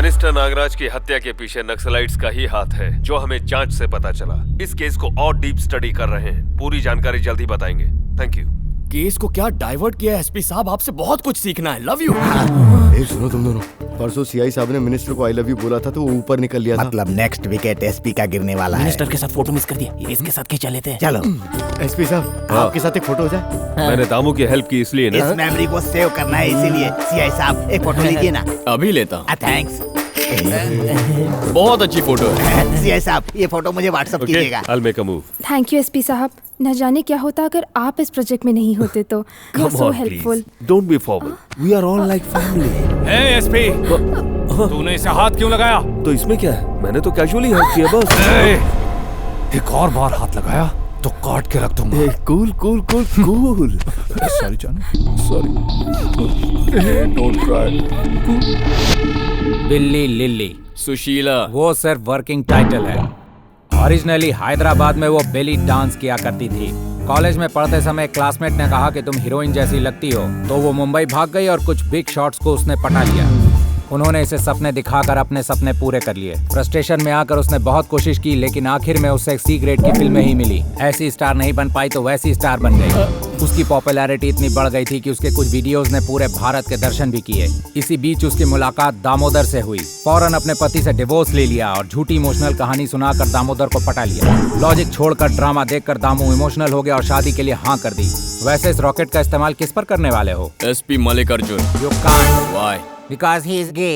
Minister Nagraj की हत्या के पीछे नक्सलाइट्स का ही हाथ है, जो हमें जांच से पता चला। इस केस को और डीप स्टडी कर रहे हैं, पूरी जानकारी जल्दी बताएंगे। Thank you. केस को क्या डाइवर्ट किया एसपी साहब, आपसे बहुत कुछ सीखना है। Love you. सुनो तुम दोनों, परसों सीआई साहब ने मिनिस्टर को आई लव यू बोला था तो वो ऊपर निकल लिया था। मतलब नेक्स्ट विकेट एसपी का गिरने वाला है। मिनिस्टर के साथ फोटो मिस कर दिया, ये इसके साथ खींचा लेते हैं। चलो एसपी साहब आपके साथ एक फोटो हो जाए। मैंने दामू की हेल्प की इसलिए ना। इस मेमोरी को सेव करना है, इसीलिए सीआई साहब एक फोटो लीजिए ना। अभी लेता हूँ। थैंक्स। बहुत अच्छी फोटो है। सीआई साहब ये फोटो मुझे व्हाट्सएप कीजिएगा। I'll make a move. Thank you SP साहब। न जाने क्या होता अगर आप इस प्रोजेक्ट में नहीं होते तो। You are so helpful. Don't be forward. We are all like family. Hey SP, तूने इसे हाथ क्यों लगाया? तो इसमें क्या है? मैंने तो कैजुअली हेल्प किया बस। एक और बार हाथ लगाया तो काट के रख दूंगा। Cool cool cool cool. Sorry जानू, सॉरी। Don't cry. बिल्ली लिल्ली सुशीला। वो सिर्फ वर्किंग टाइटल है। ओरिजिनली हैदराबाद में वो बेली डांस किया करती थी। कॉलेज में पढ़ते समय क्लासमेट ने कहा कि तुम हीरोइन जैसी लगती हो, तो वो मुंबई भाग गई और कुछ बिग शॉट्स को उसने पटा लिया। उन्होंने इसे सपने दिखाकर अपने सपने पूरे कर लिए। फ्रस्ट्रेशन में आकर उसने बहुत कोशिश की, लेकिन आखिर में उसे सी ग्रेड की फिल्में ही मिली। ऐसी स्टार नहीं बन पाई तो वैसी स्टार बन गई। उसकी पॉपुलैरिटी इतनी बढ़ गई थी कि उसके कुछ वीडियोस ने पूरे भारत के दर्शन भी किए। इसी बीच उसकी मुलाकात दामोदर से हुई। फौरन अपने पति से डिवोर्स ले लिया और झूठी इमोशनल कहानी सुनाकर दामोदर को पटा लिया। लॉजिक छोड़कर ड्रामा देखकर दामू इमोशनल हो गया और शादी के लिए हाँ कर दी। वैसे इस रॉकेट का इस्तेमाल किस पर करने वाले हो? SP Mallikarjun. You can't. Why? Because he is gay.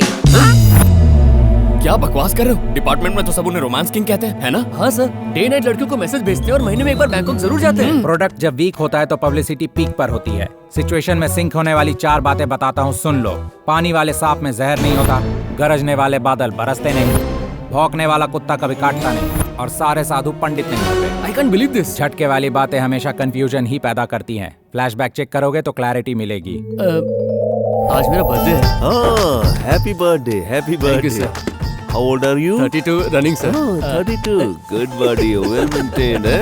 क्या बकवास कर रहे हो? डिपार्टमेंट में तो सब उन्हें रोमांस किंग कहते हैं, है ना? हाँ सर, डे नाइट लड़कियों को मैसेज भेजते हैं और महीने में एक बार बैंकॉक जरूर जाते हैं। प्रोडक्ट जब वीक होता है तो पब्लिसिटी पीक पर होती है। सिचुएशन में सिंक होने वाली 4 बातें बताता हूँ, सुन लो। पानी वाले सांप में जहर नहीं होता, गरजने वाले बादल बरसते नहीं, भौंकने वाला कुत्ता कभी काटता नहीं, और सारे साधु पंडित नहीं होते। I can't believe this. झटके वाली बातें हमेशा कंफ्यूजन ही पैदा करती हैं। फ्लैशबैक चेक करोगे तो क्लैरिटी मिलेगी। आज मेरा बर्थडे है। Oh, happy birthday, happy birthday. sir. How old are you? 32 running sir. Oh, 32. Good body, well maintained, eh?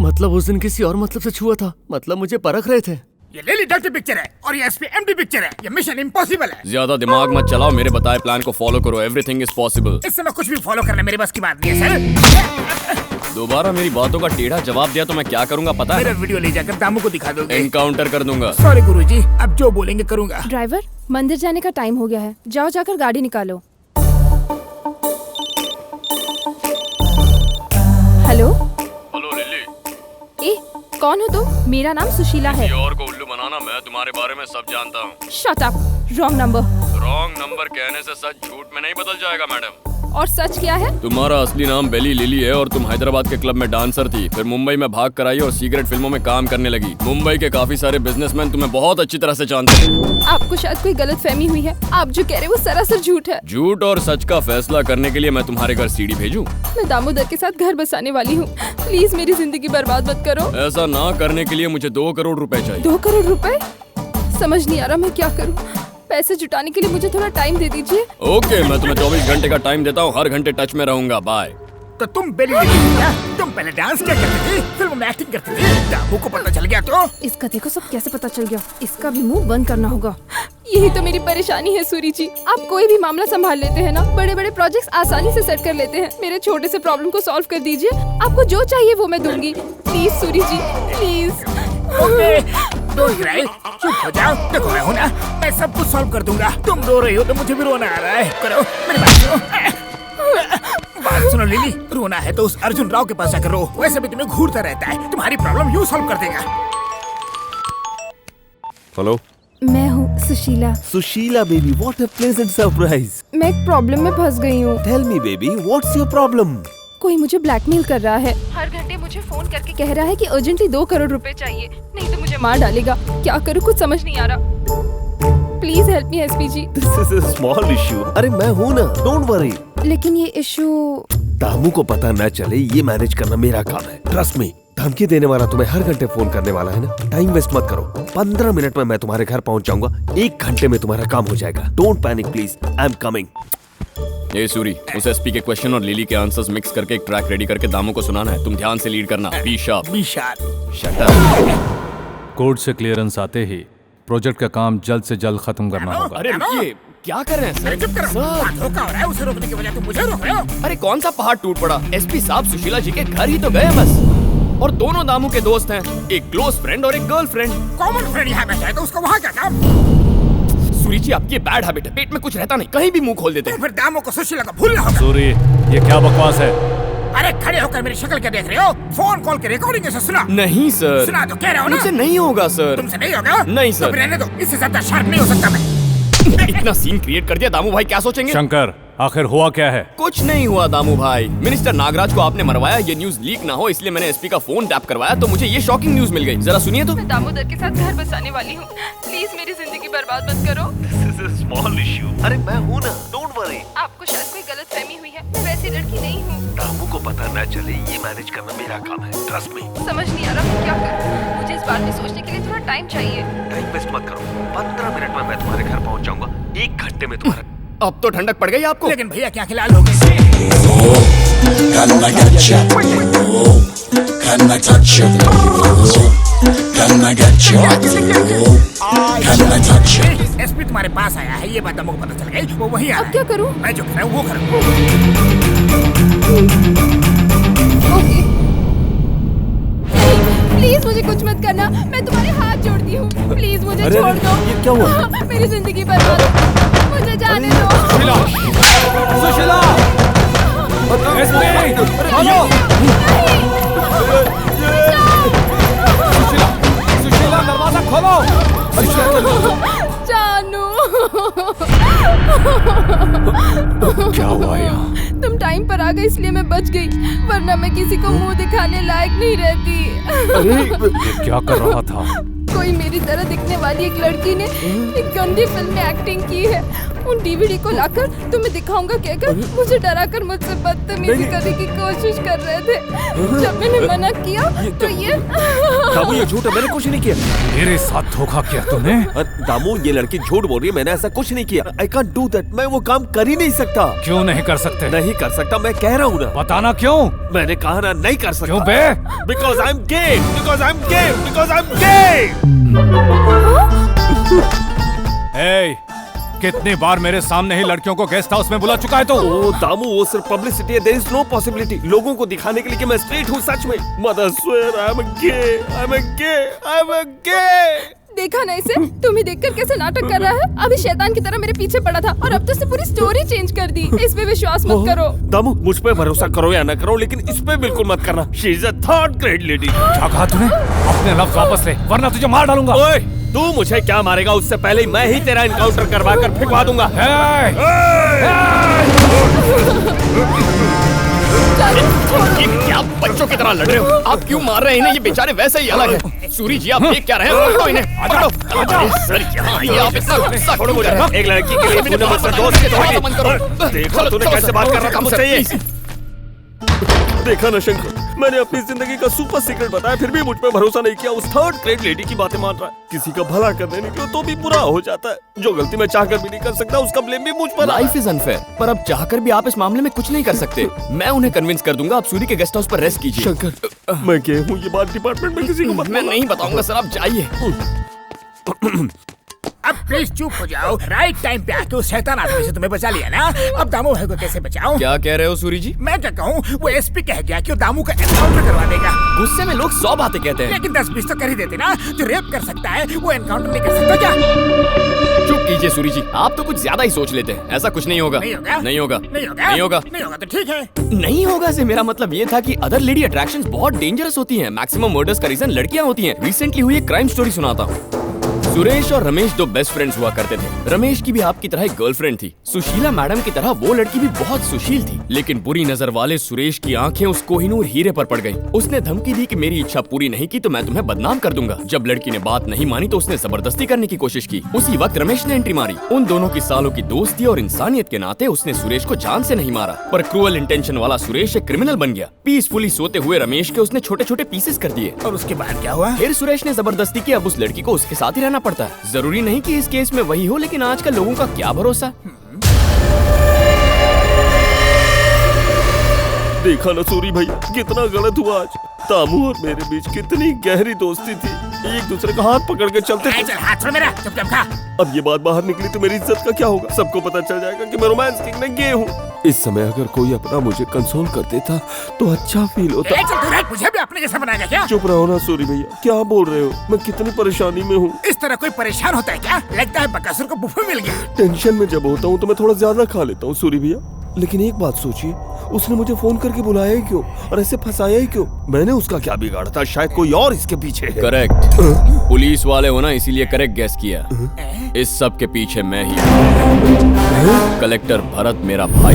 मतलब उस दिन किसी और मतलब से छुआ था, मतलब मुझे परख रहे थे। ये लेली डर्टी पिक्चर है और ये एसपी एम्प्टी पिक्चर है। ये मिशन इम्पॉसिबल है। ज्यादा दिमाग मत चलाओ, मेरे बताए प्लान को फॉलो करो। Everything is possible. इस समय कुछ भी फॉलो करना मेरे बस की बात नहीं है सर। दोबारा मेरी बातों का टेढ़ा जवाब दिया तो मैं क्या करूंगा पता मेरा है? वीडियो ले जाकर दामू को दिखा दोगे। एनकाउंटर कर दूंगा। सॉरी गुरुजी, अब जो बोलेंगे करूंगा। ड्राइवर, मंदिर जाने का टाइम हो गया है, जाओ जाकर गाड़ी निकालो। Hello hello lily. ए, कौन हो तुम? मेरा नाम सुशीला है। किसी और को उल्लू बनाना, मैं तुम्हारे बारे में सब जानता हूँ। Shut up, wrong number. Wrong number कहने से सच झूठ में नहीं बदल जाएगा मैडम। और सच क्या है? तुम्हारा असली नाम बेली लिली है और तुम हैदराबाद के क्लब में डांसर थी, फिर मुंबई में भाग कर आई और सीक्रेट फिल्मों में काम करने लगी। मुंबई के काफी सारे बिजनेसमैन तुम्हें बहुत अच्छी तरह से जानते हैं। आपको शायद कोई गलतफहमी हुई है। आप जो कह रहे हैं वो सरासर झूठ है। झूठ और सच का फैसला करने के लिए मैं तुम्हारे घर सीढ़ी भेजूं? मैं दामोदर के साथ घर बसाने वाली हूँ। प्लीज मेरी जिंदगी बर्बाद मत करो। ऐसा ना करने के लिए मुझे 2 करोड़ रुपए चाहिए। 2 करोड़ रुपए? समझ नहीं आ रहा मैं क्या करूँ। पैसे जुटाने के लिए मुझे थोड़ा टाइम दे दीजिए। ओके, मैं तुम्हें 24 घंटे का टाइम देता हूँ, हर घंटे टच में रहूंगा। बाय। तो तुम बेली लेडी क्या? तुम पहले डांस क्या करती थी, फिल्म में एक्टिंग करती थी, दामू को पता चल गया तो? इस कथे को सब कैसे पता चल गया? इसका भी मुंह बंद करना होगा। यही तो मेरी परेशानी है सूरी जी। आप कोई भी मामला संभाल लेते हैं ना, बड़े बड़े प्रोजेक्ट्स आसानी से सेट कर लेते हैं। मेरे छोटे से प्रॉब्लम को सॉल्व कर दीजिए। आपको जो चाहिए वो मैं दूंगी। Please Suri ji, please. Don't cry, चुप हो जाओ। देखो मैं हूं ना, मैं सब कुछ सॉल्व कर दूंगा। तुम रो रही हो तो मुझे भी रोना आ रहा है। करो मेरी बात सुनो। बात सुनो लिली, रोना है तो उस अर्जुन राव के पास जाकर रो। वैसे भी तुम्हें घूरता रहता है, तुम्हारी प्रॉब्लम यूं सॉल्व कर देगा। हेलो, मैं हूँ Sushila. Sushila baby, what a pleasant surprise. मैं एक प्रॉब्लम में फंस गई हूँ। Tell me baby, what's your problem? कोई मुझे ब्लैकमेल कर रहा है। हर घंटे मुझे फोन करके कह रहा है कि अर्जेंटली 2 करोड़ रुपए चाहिए, नहीं तो मुझे मार डालेगा। क्या करूँ, कुछ समझ नहीं आ रहा। Please help me SP ji. This is a small issue. अरे मैं हूँ ना, डोंट वरी। लेकिन ये इशू दामू को पता न चले, ये मैनेज करना मेरा काम है। Trust me. धमकी देने वाला तुम्हें हर घंटे फोन करने वाला है ना, टाइम वेस्ट मत करो। 15 मिनट में मैं तुम्हारे घर पहुंच जाऊंगा। 1 घंटे में तुम्हारा काम हो जाएगा। Don't panic please, I am coming. ए सूरी, उस एसपी के क्वेश्चन और लिली के आंसर्स मिक्स करके एक ट्रैक रेडी करके दामू को सुनाना है। तुम ध्यान से लीड करना। Be sharp. Shut up. Court से क्लियरेंस आते ही प्रोजेक्ट का काम जल्द से जल्द खत्म करना होगा। अरे रुकिए, क्या कर रहे हैं अरे चुप करो। वहाँ धोखा हो रहा है, उसे रोकने की वजह तुम मुझे रोक रहे हो। अरे कौन सा पहाड़ टूट पड़ा? एसपी साहब सुशीला जी के घर ही तो गए बस। और दोनों दामू के दोस्त हैं, एक क्लोज फ्रेंड और एक गर्लफ्रेंड। कॉमन फ्रेंड यहाँ बैठा है तो उसको वहाँ क्या काम? सूरी जी आपकी बैड हैबिट है, पेट में कुछ रहता नहीं, कहीं भी मुंह खोल देते तो हैं। फिर दामों को सुशीला को भूलना होगा। सूरी, ये क्या बकवास है? अरे खड़े होकर मेरी शक्ल क्या देख रहे हो? फोन कॉल की रिकॉर्डिंग से सुना। नहीं सर, सुना तो कह रहा हूँ ना। मुझसे नहीं होगा सर। तुमसे नहीं होगा? नहीं सर। तो फिर रहने दो, इससे ज्यादा शार्प नहीं हो सकता मैं। इतना सीन क्रिएट कर दिया, दामू भाई क्या सोचेंगे? शंकर, आखिर हुआ क्या है? कुछ नहीं हुआ दामू भाई, मिनिस्टर नागराज को आपने मरवाया, ये न्यूज लीक ना हो इसलिए मैंने एसपी का फोन टैप करवाया तो मुझे ये शॉकिंग न्यूज मिल गई। जरा सुनिए तो। मैं दामोदर के साथ घर बसाने वाली हूँ, प्लीज मेरी जिंदगी बर्बाद मत करो। Small issue. अरे मैं हूँ ना, डोंट वरी। आपको शायद कोई गलतफहमी हुई है, मैं वैसी लड़की नहीं हूँ। दामू को पता न चले, ये मैनेज करना मेरा काम है, ट्रस्ट मी। समझ नहीं आ रहा मैं क्या करूँ, मुझे इस बारे में सोचने के लिए थोड़ा टाइम चाहिए। टाइम वेस्ट मत करो, 15 मिनट में मैं तुम्हारे घर पहुंच जाऊंगा। 1 घंटे में तुम्हारा अब तो ठंडक पड़ गई आपको। लेकिन भैया क्या खिलाल हो गई? Can I get you? Can I touch you? Can I get you? Can I touch you? SP तुम्हारे पास आया है, ये बात दामों को पता चल गई, वो वही आ रहा अब क्या है। करूँ? मैं जो कह रहा हूँ वो करो। ओके, प्लीज मुझे कुछ मत करना, मैं तुम्हारे हाथ जोड़ती हूँ, प्लीज मुझे अरे, छोड़ दो। ये क्या हुआ? मेरी जिंदगी बर्बाद, मुझे जाने दो। सुशीला, सुशीला, एसपी, हेलो, सुशीला, सुशीला, दरवाजा खोलो। जानू, क्या हुआ यहाँ? तुम टाइम पर आ गए इसलिए मैं बच गई, वरना मैं किसी को मुंह दिखाने लायक नहीं रहती। ये क्या कर रहा था? कोई मेरी तरह दिखने वाली एक लड़की ने एक गंदी फिल्म में एक्टिंग की है। उन डीवीडी को लाकर तुम्हें दिखाऊंगा कहकर मुझे डराकर मुझसे बदतमीजी करने की कोशिश कर रहे थे। जब मैंने मना किया तो ये दामू, ये झूठ है, मैंने कुछ नहीं किया। मेरे साथ धोखा किया तूने? दामू, ये लड़की झूठ बोल रही है, मैंने ऐसा कुछ नहीं किया। आई कांट डू दैट, मैं वो काम कर ही नहीं सकता। क्यों नहीं कर सकते? नहीं कर सकता, मैं कह रहा हूँ ना। बताना क्यों? मैंने कहा ना, नहीं कर सकता। क्यों बे? Because I'm gay, because I'm gay, because I'm gay। ए, कितनी बार मेरे सामने ही लड़कियों को गेस्ट हाउस में बुला चुका है तू? ओ दामू, वो सिर्फ पब्लिसिटी है, देयर इज नो पॉसिबिलिटी। लोगों को दिखाने के लिए कि मैं स्ट्रेट हूँ, सच में। Mother swear I am gay, I am gay, I am gay. देखा ना इसे, तुम्हें देखकर कैसे नाटक कर रहा है। अभी शैतान की तरह मेरे पीछे पड़ा था और अब तो उसने पूरी स्टोरी चेंज कर दी। इस पे विश्वास मत करो। दामू, मुझ पे भरोसा करो या न करो, लेकिन इस पे बिल्कुल मत करना। She is a third grade lady. क्या कहा तूने? अपने लफ्ज वापस ले, वरना तुझे मार डालूंगा। ओए, तू मुझे क्या मारेगा? उससे पहले ही मैं ही तेरा इनकाउंटर करवा कर फिकवा दूंगा। ये क्या बच्चों की तरह लड़ रहे हो? आप क्यों मार रहे हैं इन्हें? ये बेचारे वैसे ही अलग है। सूरी जी, आप देख क्या रहे हैं? पकड़ो इन्हें, पकड़ो। अरे सर, यहाँ ये आप इतना गुस्सा क्यों कर रहे हैं? एक लड़की के लिए तूने मुझसे दोस्त थोड़ा मन करो। देखो तूने कैसे बात कर रहा था मुझसे। ये देखा ना शंकर, मैंने अपनी जिंदगी का सुपर सीक्रेट बताया, फिर भी मुझ पे भरोसा नहीं किया। उस थर्ड ग्रेड लेडी की बातें मान रहा है। किसी का भला करने निकलो तो भी बुरा हो जाता है। जो गलती मैं चाहकर भी नहीं कर सकता, उसका ब्लेम भी मुझ पर। लाइफ इज अनफेयर, पर अब चाहकर भी आप इस मामले में कुछ नहीं कर सकते। मैं उन्हें कन्विंस कर दूंगा, आप सूरी के गेस्ट हाउस पर रेस्ट कीजिए। शंकर, मैं गया हूँ, ये बात डिपार्टमेंट में किसी को मत मैं बोलना। नहीं बताऊंगा सर, आप जाइए। अब प्लीज चुप हो जाओ। राइट टाइम पे आके उस शैतान आदमी से तुम्हें बचा लिया ना, अब दामू भाई को कैसे बचाऊं? क्या कह रहे हो सूरी जी? मैं क्या कहूँ, वो एसपी कह गया कि वो दामू का एनकाउंटर करवा देगा। गुस्से में लोग 100 बातें कहते हैं। लेकिन 10-20 तो कर ही देते ना। जो रेप कर सकता है वो एनकाउंटर नहीं कर सकता क्या? चुप कीजिए सूरी जी, आप तो कुछ ज्यादा ही सोच लेते हैं। ऐसा कुछ नहीं होगा। नहीं होगा? नहीं होगा। नहीं होगा? नहीं होगा। नहीं होगा तो ठीक है। नहीं होगा से मेरा मतलब ये था कि अदर लेडी अट्रैक्शंस बहुत डेंजरस होती हैं। मैक्सिमम मर्डर्स का रीजन लड़कियां होती हैं। रिसेंटली हुई एक क्राइम स्टोरी सुनाता हूँ। सुरेश और रमेश दो बेस्ट फ्रेंड्स हुआ करते थे। रमेश की भी आपकी तरह एक गर्लफ्रेंड थी। सुशीला मैडम की तरह वो लड़की भी बहुत सुशील थी, लेकिन बुरी नजर वाले सुरेश की आंखें उस कोहिनूर हीरे पर पड़ गईं। उसने धमकी दी कि मेरी इच्छा पूरी नहीं की तो मैं तुम्हें बदनाम कर दूंगा। जब लड़की ने बात नहीं मानी तो उसने जबरदस्ती करने की कोशिश की। उसी वक्त रमेश ने एंट्री मारी। उन दोनों की सालों की दोस्ती और इंसानियत के नाते उसने सुरेश को जान से नहीं मारा, पर क्रूअल इंटेंशन वाला सुरेश एक क्रिमिनल बन गया। पीसफुली सोते हुए रमेश के उसने छोटे छोटे पीसेस कर दिए। और उसके बाद क्या हुआ? फिर सुरेश ने जबरदस्ती की। अब उस लड़की को उसके साथ ही रहना पड़ता है। जरूरी नहीं कि इस केस में वही हो, लेकिन आजकल लोगों का क्या भरोसा। देखा ना सूरी भाई, कितना गलत हुआ आज। दामू और मेरे बीच कितनी गहरी दोस्ती थी, एक दूसरे का हाथ पकड़ के चलते थे। चल हाथ छोड़ मेरा, चुपचाप खा। अब ये बात बाहर निकली तो मेरी इज्जत का क्या होगा? सबको पता चल जाएगा कि मैं रोमांस किंग में गे हूँ। इस समय अगर कोई अपना मुझे कंसोल कर देता तो अच्छा फील होता। चल तू रह, मुझे भी अपने जैसा बनाएगा क्या? चुप रहो ना सूरी भैया, क्या बोल रहे हो? मैं कितनी परेशानी में हूँ। इस तरह कोई परेशान होता है क्या? लगता है बकासुर को बुफे मिल गया। टेंशन में जब होता हूँ तो मैं थोड़ा ज्यादा खा लेता हूँ सूरी भैया, लेकिन एक बात सोचिए, उसने मुझे फोन करके बुलाया ही क्यों और ऐसे फंसाया ही क्यों? मैंने उसका क्या बिगाड़ा था? शायद कोई और इसके पीछे है। करेक्ट, पुलिस वाले हो ना, इसीलिए करेक्ट गेस किया। इस सब के पीछे मैं ही हूँ। कलेक्टर भरत मेरा भाई।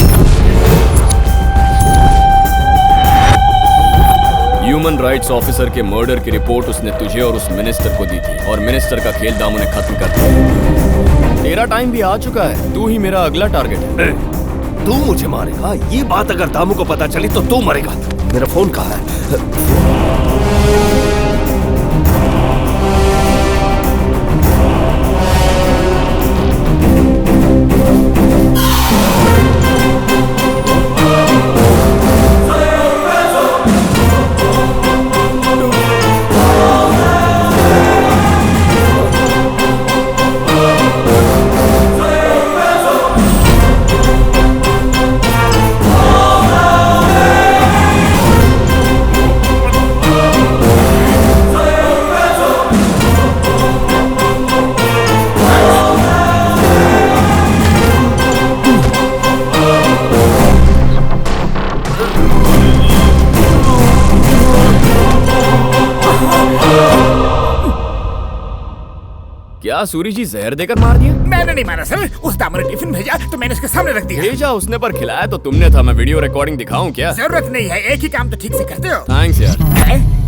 ह्यूमन राइट्स ऑफिसर के मर्डर की रिपोर्ट उसने तुझे और उस मिनिस्टर को दी थी, और मिनिस्टर का खेल दामू ने खत्म कर दिया। तेरा टाइम भी आ चुका है, तू ही मेरा अगला टारगेट है। तू मुझे मारेगा? ये बात अगर दामू को पता चली तो तू मरेगा। मेरा फोन कहाँ है? क्या सूरी जी जहर देकर मार दिया? मैंने नहीं मारा सर, उस दामू ने टिफिन भेजा तो मैंने उसके सामने रख दिया। भेजा उसने पर खिलाया तो तुमने था। मैं वीडियो रिकॉर्डिंग दिखाऊं क्या? जरूरत नहीं है, एक ही काम तो ठीक से करते हो। थैंक्स यार।